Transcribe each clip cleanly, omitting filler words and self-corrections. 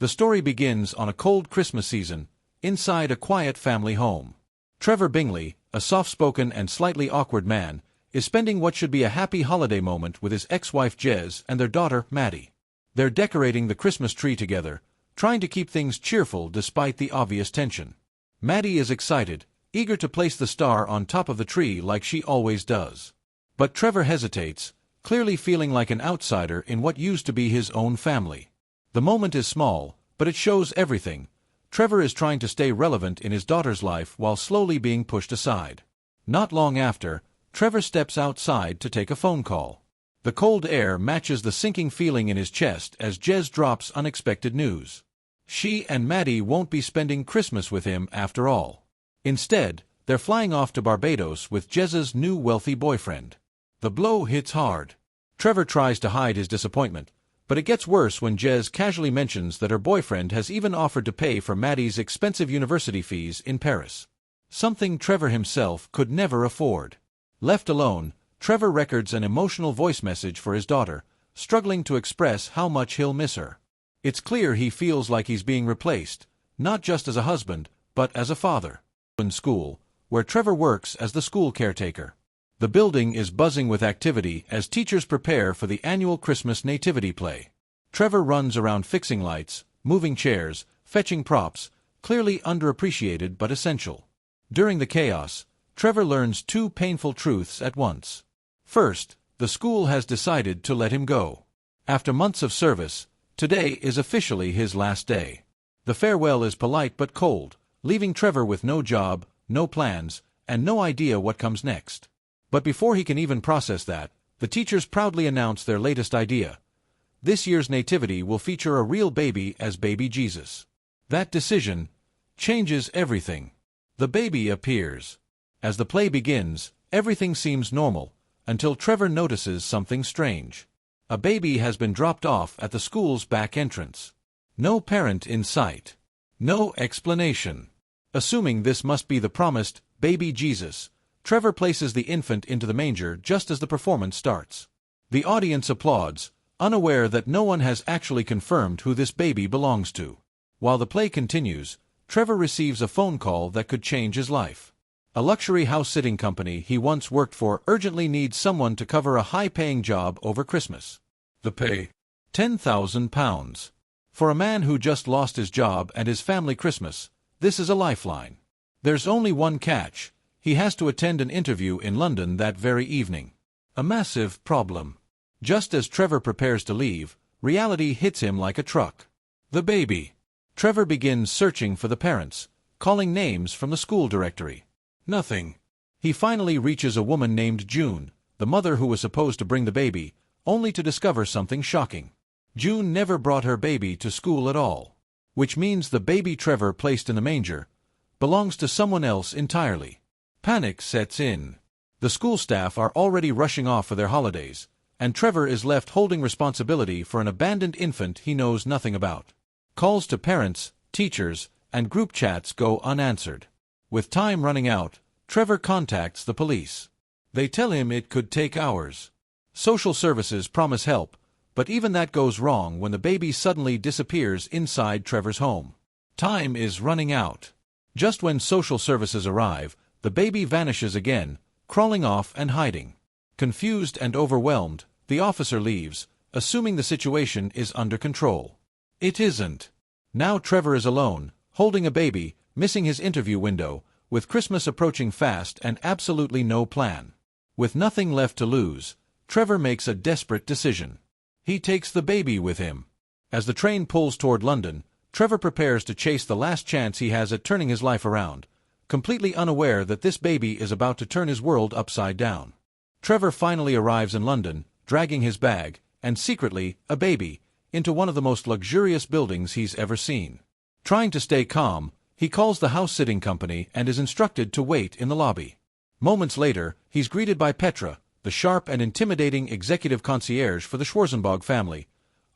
The story begins on a cold Christmas season, inside a quiet family home. Trevor Bingley, a soft-spoken and slightly awkward man, is spending what should be a happy holiday moment with his ex-wife Jez and their daughter Maddie. They're decorating the Christmas tree together, trying to keep things cheerful despite the obvious tension. Maddie is excited, eager to place the star on top of the tree like she always does. But Trevor hesitates, clearly feeling like an outsider in what used to be his own family. The moment is small, but it shows everything. Trevor is trying to stay relevant in his daughter's life while slowly being pushed aside. Not long after, Trevor steps outside to take a phone call. The cold air matches the sinking feeling in his chest as Jez drops unexpected news. She and Maddie won't be spending Christmas with him after all. Instead, they're flying off to Barbados with Jez's new wealthy boyfriend. The blow hits hard. Trevor tries to hide his disappointment, but it gets worse when Jez casually mentions that her boyfriend has even offered to pay for Maddie's expensive university fees in Paris. Something Trevor himself could never afford. Left alone, Trevor records an emotional voice message for his daughter, struggling to express how much he'll miss her. It's clear he feels like he's being replaced, not just as a husband, but as a father. In school, where Trevor works as the school caretaker. The building is buzzing with activity as teachers prepare for the annual Christmas nativity play. Trevor runs around fixing lights, moving chairs, fetching props, clearly underappreciated but essential. During the chaos, Trevor learns two painful truths at once. First, the school has decided to let him go. After months of service, today is officially his last day. The farewell is polite but cold, leaving Trevor with no job, no plans, and no idea what comes next. But before he can even process that, the teachers proudly announce their latest idea. This year's nativity will feature a real baby as baby Jesus. That decision changes everything. The baby appears. As the play begins, everything seems normal, until Trevor notices something strange. A baby has been dropped off at the school's back entrance. No parent in sight. No explanation. Assuming this must be the promised baby Jesus, Trevor places the infant into the manger just as the performance starts. The audience applauds, unaware that no one has actually confirmed who this baby belongs to. While the play continues, Trevor receives a phone call that could change his life. A luxury house-sitting company he once worked for urgently needs someone to cover a high-paying job over Christmas. The pay? £10,000. For a man who just lost his job and his family Christmas, this is a lifeline. There's only one catch. He has to attend an interview in London that very evening. A massive problem. Just as Trevor prepares to leave, reality hits him like a truck. The baby. Trevor begins searching for the parents, calling names from the school directory. Nothing. He finally reaches a woman named June, the mother who was supposed to bring the baby, only to discover something shocking. June never brought her baby to school at all. Which means the baby Trevor placed in the manger belongs to someone else entirely. Panic sets in. The school staff are already rushing off for their holidays, and Trevor is left holding responsibility for an abandoned infant he knows nothing about. Calls to parents, teachers, and group chats go unanswered. With time running out, Trevor contacts the police. They tell him it could take hours. Social services promise help, but even that goes wrong when the baby suddenly disappears inside Trevor's home. Time is running out. Just when social services arrive, the baby vanishes again, crawling off and hiding. Confused and overwhelmed, the officer leaves, assuming the situation is under control. It isn't. Now Trevor is alone, holding a baby, missing his interview window, with Christmas approaching fast and absolutely no plan. With nothing left to lose, Trevor makes a desperate decision. He takes the baby with him. As the train pulls toward London, Trevor prepares to chase the last chance he has at turning his life around, completely unaware that this baby is about to turn his world upside down. Trevor finally arrives in London, dragging his bag, and secretly, a baby, into one of the most luxurious buildings he's ever seen. Trying to stay calm, he calls the house-sitting company and is instructed to wait in the lobby. Moments later, he's greeted by Petra, the sharp and intimidating executive concierge for the Schwarzenbog family,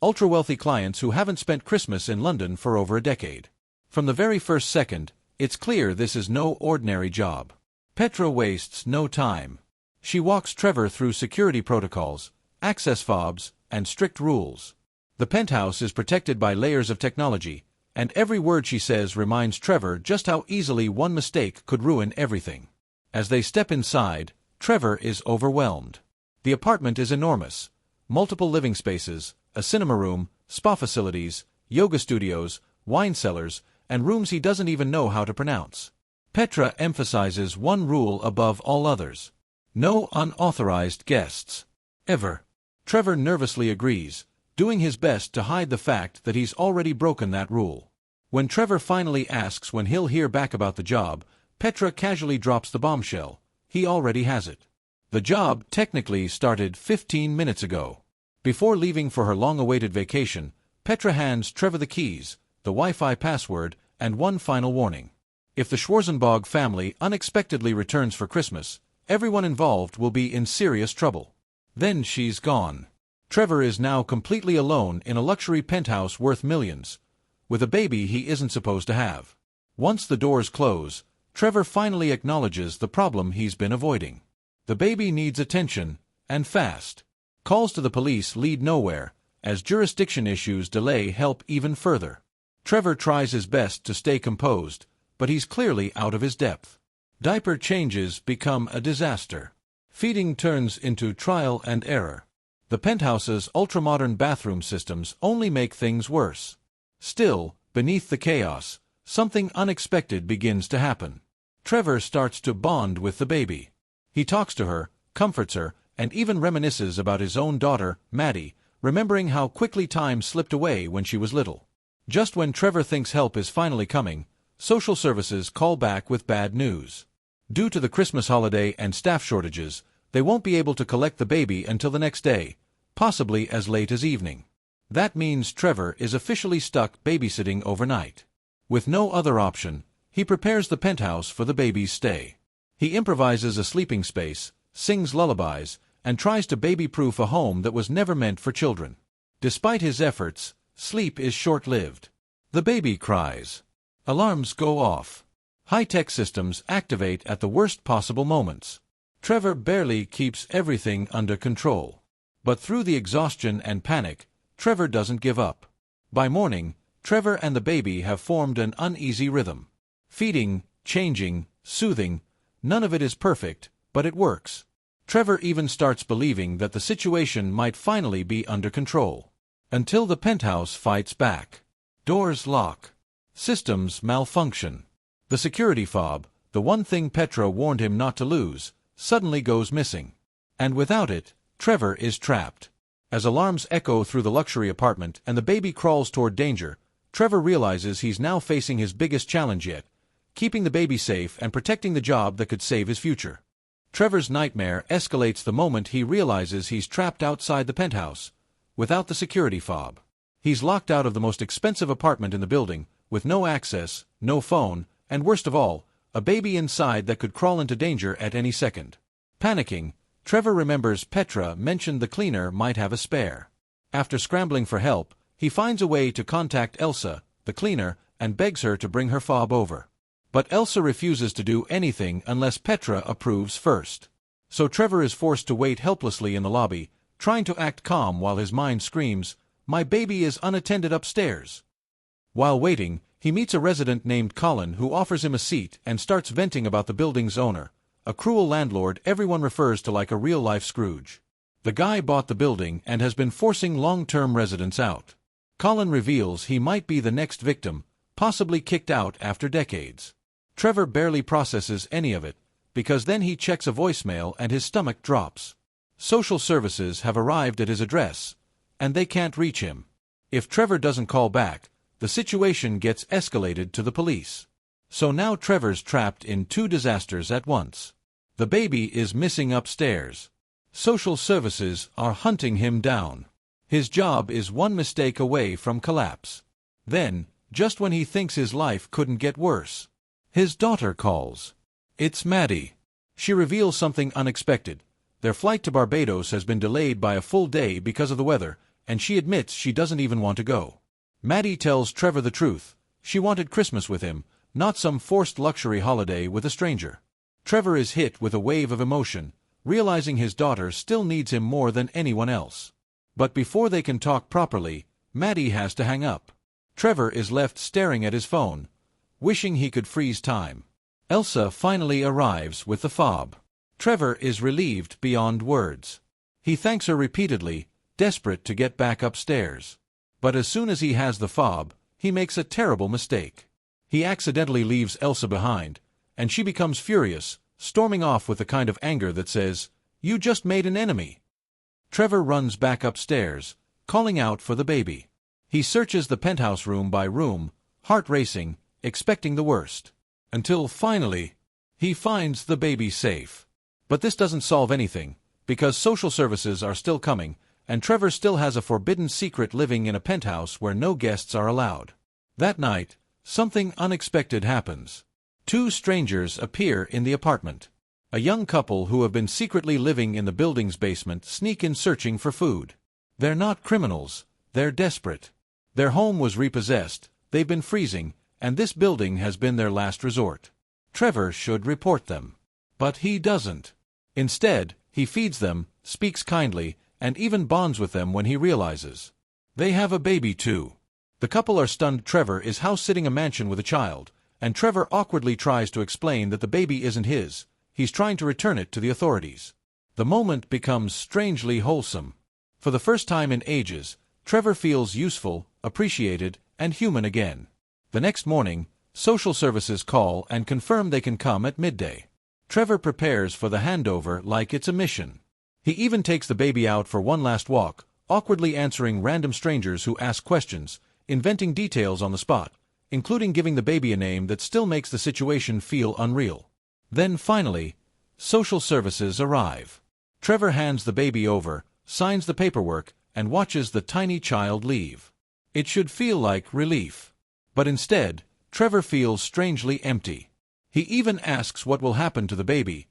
ultra-wealthy clients who haven't spent Christmas in London for over a decade. From the very first second, it's clear this is no ordinary job. Petra wastes no time. She walks Trevor through security protocols, access fobs, and strict rules. The penthouse is protected by layers of technology, and every word she says reminds Trevor just how easily one mistake could ruin everything. As they step inside, Trevor is overwhelmed. The apartment is enormous. Multiple living spaces, a cinema room, spa facilities, yoga studios, wine cellars, and rooms he doesn't even know how to pronounce. Petra emphasizes one rule above all others: no unauthorized guests. Ever. Trevor nervously agrees, doing his best to hide the fact that he's already broken that rule. When Trevor finally asks when he'll hear back about the job, Petra casually drops the bombshell: he already has it. The job technically started 15 minutes ago. Before leaving for her long-awaited vacation, Petra hands Trevor the keys, the Wi-Fi password, and one final warning. If the Schwarzenbog family unexpectedly returns for Christmas, everyone involved will be in serious trouble. Then she's gone. Trevor is now completely alone in a luxury penthouse worth millions, with a baby he isn't supposed to have. Once the doors close, Trevor finally acknowledges the problem he's been avoiding. The baby needs attention, and fast. Calls to the police lead nowhere, as jurisdiction issues delay help even further. Trevor tries his best to stay composed, but he's clearly out of his depth. Diaper changes become a disaster. Feeding turns into trial and error. The penthouse's ultra-modern bathroom systems only make things worse. Still, beneath the chaos, something unexpected begins to happen. Trevor starts to bond with the baby. He talks to her, comforts her, and even reminisces about his own daughter, Maddie, remembering how quickly time slipped away when she was little. Just when Trevor thinks help is finally coming, social services call back with bad news. Due to the Christmas holiday and staff shortages, they won't be able to collect the baby until the next day, possibly as late as evening. That means Trevor is officially stuck babysitting overnight. With no other option, he prepares the penthouse for the baby's stay. He improvises a sleeping space, sings lullabies, and tries to baby-proof a home that was never meant for children. Despite his efforts, sleep is short-lived. The baby cries. Alarms go off. High-tech systems activate at the worst possible moments. Trevor barely keeps everything under control. But through the exhaustion and panic, Trevor doesn't give up. By morning, Trevor and the baby have formed an uneasy rhythm. Feeding, changing, soothing, none of it is perfect, but it works. Trevor even starts believing that the situation might finally be under control. Until the penthouse fights back. Doors lock. Systems malfunction. The security fob, the one thing Petra warned him not to lose, suddenly goes missing. And without it, Trevor is trapped. As alarms echo through the luxury apartment and the baby crawls toward danger, Trevor realizes he's now facing his biggest challenge yet: keeping the baby safe and protecting the job that could save his future. Trevor's nightmare escalates the moment he realizes he's trapped outside the penthouse, without the security fob. He's locked out of the most expensive apartment in the building, with no access, no phone, and worst of all, a baby inside that could crawl into danger at any second. Panicking, Trevor remembers Petra mentioned the cleaner might have a spare. After scrambling for help, he finds a way to contact Elsa, the cleaner, and begs her to bring her fob over. But Elsa refuses to do anything unless Petra approves first. So Trevor is forced to wait helplessly in the lobby, trying to act calm while his mind screams, "My baby is unattended upstairs." While waiting, he meets a resident named Colin who offers him a seat and starts venting about the building's owner, a cruel landlord everyone refers to like a real-life Scrooge. The guy bought the building and has been forcing long-term residents out. Colin reveals he might be the next victim, possibly kicked out after decades. Trevor barely processes any of it, because then he checks a voicemail and his stomach drops. Social services have arrived at his address, and they can't reach him. If Trevor doesn't call back, the situation gets escalated to the police. So now Trevor's trapped in two disasters at once. The baby is missing upstairs. Social services are hunting him down. His job is one mistake away from collapse. Then, just when he thinks his life couldn't get worse, his daughter calls. It's Maddie. She reveals something unexpected. Their flight to Barbados has been delayed by a full day because of the weather, and she admits she doesn't even want to go. Maddie tells Trevor the truth. She wanted Christmas with him, not some forced luxury holiday with a stranger. Trevor is hit with a wave of emotion, realizing his daughter still needs him more than anyone else. But before they can talk properly, Maddie has to hang up. Trevor is left staring at his phone, wishing he could freeze time. Elsa finally arrives with the fob. Trevor is relieved beyond words. He thanks her repeatedly, desperate to get back upstairs. But as soon as he has the fob, he makes a terrible mistake. He accidentally leaves Elsa behind, and she becomes furious, storming off with the kind of anger that says, "You just made an enemy." Trevor runs back upstairs, calling out for the baby. He searches the penthouse room by room, heart racing, expecting the worst. Until finally, he finds the baby safe. But this doesn't solve anything, because social services are still coming, and Trevor still has a forbidden secret living in a penthouse where no guests are allowed. That night, something unexpected happens. Two strangers appear in the apartment. A young couple who have been secretly living in the building's basement sneak in searching for food. They're not criminals, they're desperate. Their home was repossessed, they've been freezing, and this building has been their last resort. Trevor should report them. But he doesn't. Instead, he feeds them, speaks kindly, and even bonds with them when he realizes they have a baby too. The couple are stunned. Trevor is house-sitting a mansion with a child, and Trevor awkwardly tries to explain that the baby isn't his. He's trying to return it to the authorities. The moment becomes strangely wholesome. For the first time in ages, Trevor feels useful, appreciated, and human again. The next morning, social services call and confirm they can come at midday. Trevor prepares for the handover like it's a mission. He even takes the baby out for one last walk, awkwardly answering random strangers who ask questions, inventing details on the spot, including giving the baby a name that still makes the situation feel unreal. Then finally, social services arrive. Trevor hands the baby over, signs the paperwork, and watches the tiny child leave. It should feel like relief. But instead, Trevor feels strangely empty. He even asks what will happen to the baby,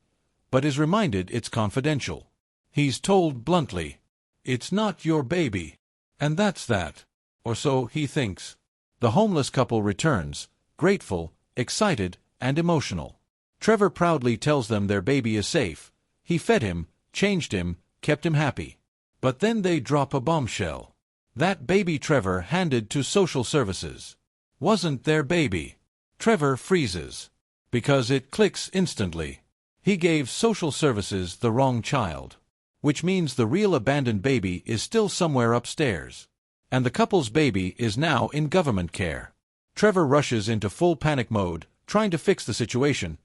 but is reminded it's confidential. He's told bluntly, "It's not your baby." And that's that. Or so he thinks. The homeless couple returns, grateful, excited, and emotional. Trevor proudly tells them their baby is safe. He fed him, changed him, kept him happy. But then they drop a bombshell. That baby Trevor handed to social services wasn't their baby. Trevor freezes. Because it clicks instantly. He gave social services the wrong child. Which means the real abandoned baby is still somewhere upstairs. And the couple's baby is now in government care. Trevor rushes into full panic mode, trying to fix the situation.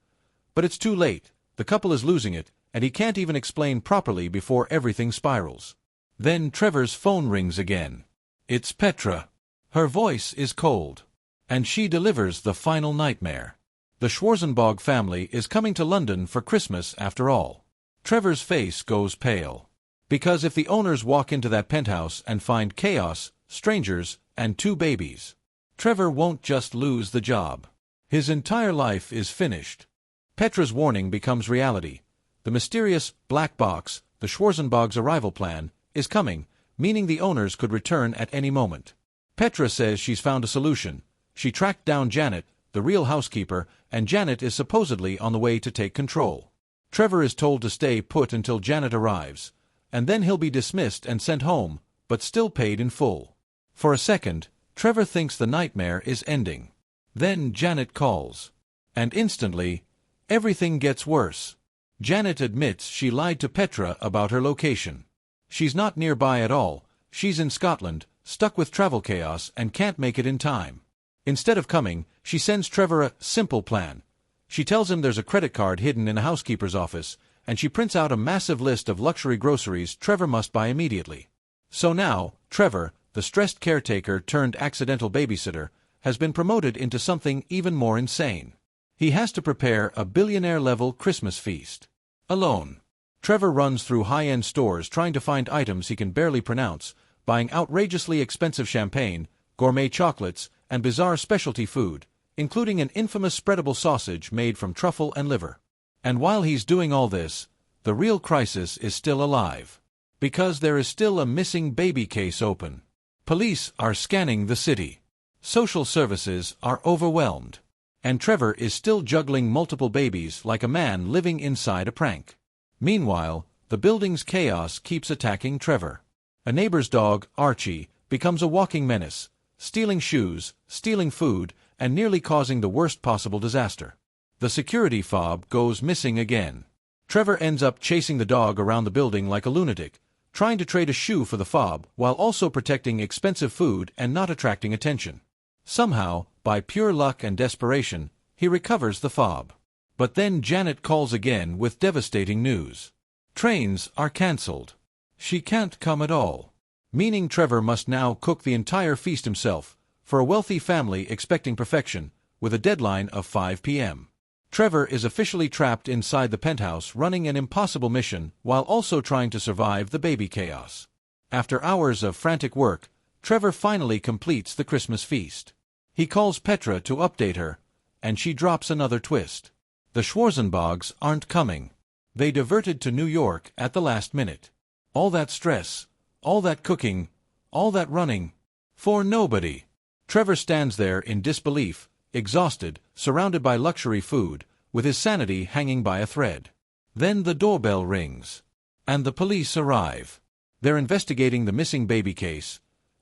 But it's too late. The couple is losing it, and he can't even explain properly before everything spirals. Then Trevor's phone rings again. It's Petra. Her voice is cold. And she delivers the final nightmare. The Schwarzenbog family is coming to London for Christmas after all. Trevor's face goes pale. Because if the owners walk into that penthouse and find chaos, strangers, and two babies, Trevor won't just lose the job. His entire life is finished. Petra's warning becomes reality. The mysterious black box, the Schwarzenbog's arrival plan, is coming, meaning the owners could return at any moment. Petra says she's found a solution. She tracked down Janet, the real housekeeper, and Janet is supposedly on the way to take control. Trevor is told to stay put until Janet arrives, and then he'll be dismissed and sent home, but still paid in full. For a second, Trevor thinks the nightmare is ending. Then Janet calls. And instantly, everything gets worse. Janet admits she lied to Petra about her location. She's not nearby at all. She's in Scotland, stuck with travel chaos and can't make it in time. Instead of coming, she sends Trevor a simple plan. She tells him there's a credit card hidden in a housekeeper's office, and she prints out a massive list of luxury groceries Trevor must buy immediately. So now, Trevor, the stressed caretaker turned accidental babysitter, has been promoted into something even more insane. He has to prepare a billionaire-level Christmas feast. Alone. Trevor runs through high-end stores trying to find items he can barely pronounce, buying outrageously expensive champagne, gourmet chocolates, and bizarre specialty food, including an infamous spreadable sausage made from truffle and liver. And while he's doing all this, the real crisis is still alive. Because there is still a missing baby case open. Police are scanning the city. Social services are overwhelmed. And Trevor is still juggling multiple babies like a man living inside a prank. Meanwhile, the building's chaos keeps attacking Trevor. A neighbor's dog, Archie, becomes a walking menace, stealing shoes, stealing food, and nearly causing the worst possible disaster. The security fob goes missing again. Trevor ends up chasing the dog around the building like a lunatic, trying to trade a shoe for the fob while also protecting expensive food and not attracting attention. Somehow, by pure luck and desperation, he recovers the fob. But then Janet calls again with devastating news. Trains are cancelled. She can't come at all. Meaning Trevor must now cook the entire feast himself, for a wealthy family expecting perfection, with a deadline of 5 p.m. Trevor is officially trapped inside the penthouse running an impossible mission while also trying to survive the baby chaos. After hours of frantic work, Trevor finally completes the Christmas feast. He calls Petra to update her, and she drops another twist. The Schwarzenbogs aren't coming. They diverted to New York at the last minute. All that stress, all that cooking, all that running, for nobody. Trevor stands there in disbelief, exhausted, surrounded by luxury food, with his sanity hanging by a thread. Then the doorbell rings, and the police arrive. They're investigating the missing baby case,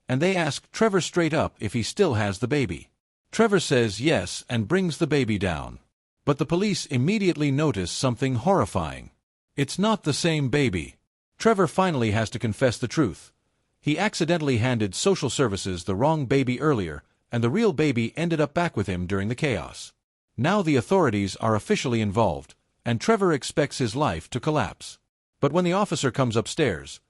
and they ask Trevor straight up if he still has the baby. Trevor says yes and brings the baby down. But the police immediately notice something horrifying. It's not the same baby. Trevor finally has to confess the truth. He accidentally handed social services the wrong baby earlier, and the real baby ended up back with him during the chaos. Now the authorities are officially involved, and Trevor expects his life to collapse. But when the officer comes upstairs,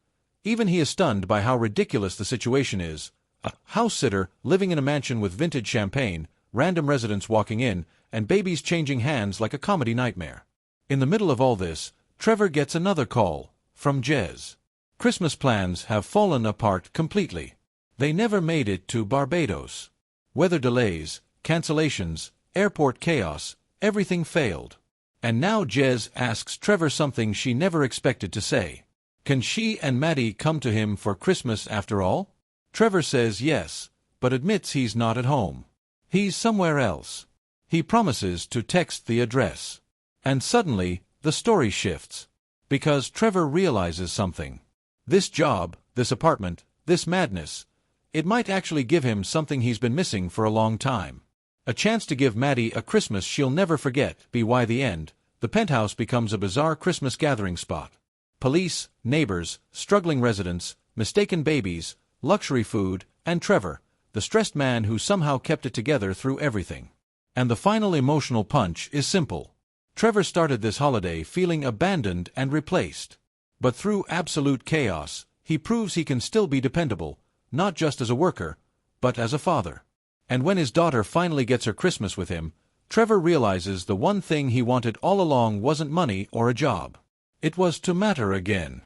even he is stunned by how ridiculous the situation is. A house-sitter living in a mansion with vintage champagne, random residents walking in, and babies changing hands like a comedy nightmare. In the middle of all this, Trevor gets another call, from Jez. Christmas plans have fallen apart completely. They never made it to Barbados. Weather delays, cancellations, airport chaos, everything failed. And now Jez asks Trevor something she never expected to say. Can she and Maddie come to him for Christmas after all? Trevor says yes, but admits he's not at home. He's somewhere else. He promises to text the address. And suddenly, the story shifts. Because Trevor realizes something. This job, this apartment, this madness, it might actually give him something he's been missing for a long time. A chance to give Maddie a Christmas she'll never forget. By the end, the penthouse becomes a bizarre Christmas gathering spot. Police, neighbors, struggling residents, mistaken babies, luxury food, and Trevor, the stressed man who somehow kept it together through everything. And the final emotional punch is simple. Trevor started this holiday feeling abandoned and replaced. But through absolute chaos, he proves he can still be dependable, not just as a worker, but as a father. And when his daughter finally gets her Christmas with him, Trevor realizes the one thing he wanted all along wasn't money or a job. It was to matter again.